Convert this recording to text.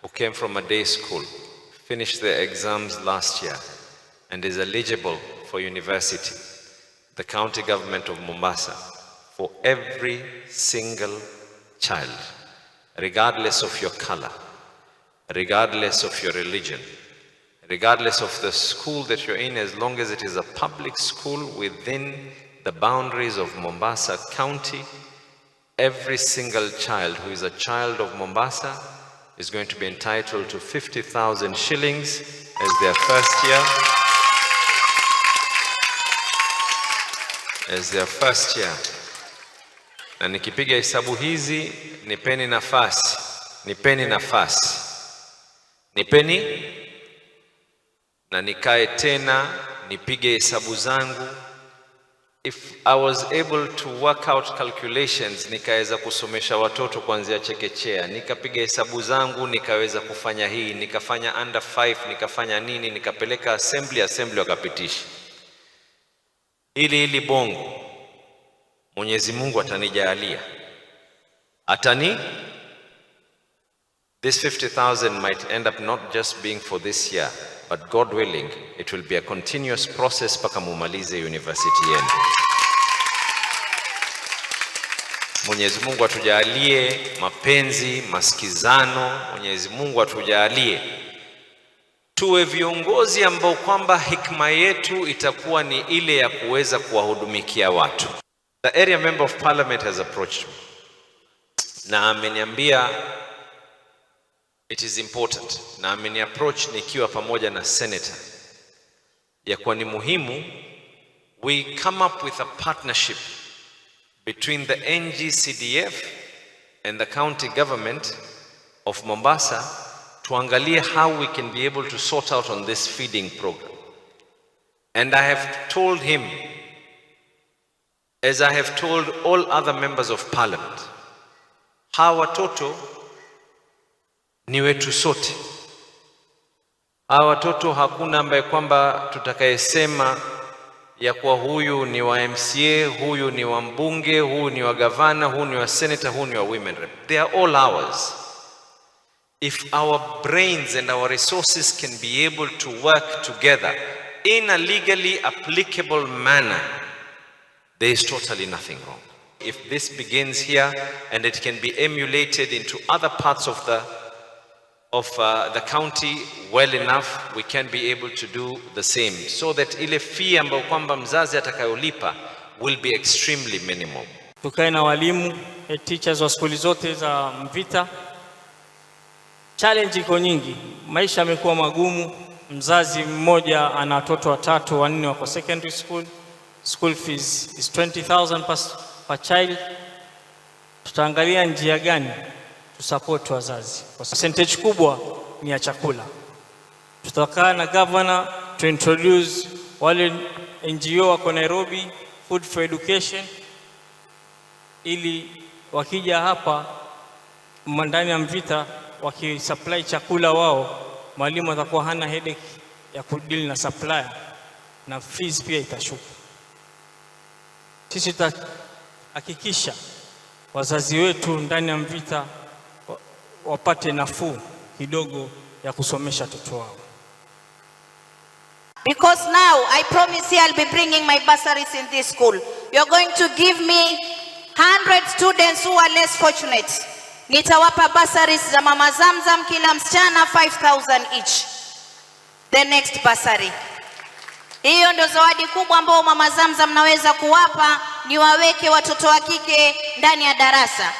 who came from a day school, finished their exams last year, and is eligible for university, the county government of Mombasa, for every single child, regardless of your color, regardless of your religion, regardless of the school that you're in, as long as it is a public school within the boundaries of Mombasa County, every single child who is a child of Mombasa is going to be entitled to 50,000 shillings as their first year. As their first year. Na nikipiga hesabu hizi, nipeni na nikae tena nipige hesabu zangu. If I was able to work out calculations, nikaweza kusomesha watoto kuanzia chekechea, nikapiga hesabu zangu, nikaweza kufanya hii, nikafanya under 5, nikafanya nini, nikapeleka assembly wakapitisha. Ili bongo Mwenyezi Mungu atanijalia. This 50,000 might end up not just being for this year, but God willing, it will be a continuous process paka mumalize university yenu. Mwenyezi Mungu atujalie mapenzi, masikizano. Mwenyezi Mungu atujalie tuwe viongozi ambao kwamba hikma yetu itakuwa ni ile ya kuweza kuwahudumikia watu. The area member of parliament has approached me na ameniambia it is important, na ameni-approach nikiwa pamoja na senator, ya kuwa ni muhimu we come up with a partnership between the NGCDF and the county government of Mombasa, tuangalie how we can be able to sort out on this feeding program. And I have told him, as I have told all other members of parliament, hawa watoto ni wetu sote. Hawa watoto hakuna ambaye kwamba tutakayesema ya kuwa huyu ni wa MCA, huyu ni wa mbunge, huyu ni wa gavana, huyu ni wa senator, huyu ni wa women rep. They are all ours. If our brains and our resources can be able to work together in a legally applicable manner, there is totally nothing wrong. If this begins here and it can be emulated into other parts of the county well enough, we can be able to do the same, so that ile fee ambayo kwamba mzazi atakayolipa will be extremely minimal. Tukae na walimu, teachers wa skuli zote za Mvita. Challenge iko nyingi, maisha yamekuwa magumu. Mzazi mmoja ana watoto 3, 4 wako secondary school. School fees is 20,000 per child. Tutaangalia njia gani tu support wazazi. Percentage kubwa ni ya chakula. Tutakaa na governor to introduce wale NGO wako Nairobi, Food for Education, ili wakija hapa ndani ya Mvita wakisupply chakula wao, mwalimu atakuwa hana headache ya kudeal na supplier, na fees pia itashuka. Sisi tutahakikisha wazazi wetu ndani ya Mvita wapate nafuu kidogo ya kusomesha watoto wao. Because now I promise you I'll be bringing my bursaries in this school. You're going to give me 100 students who are less fortunate. Nitawapa bursaries za Mama Zamzam, kila msichana 5,000 each. The next bursary. Hiyo ndio zawadi kubwa ambao Mama Zamzam naweza kuwapa, ni waweke watoto wa kike ndani ya darasa.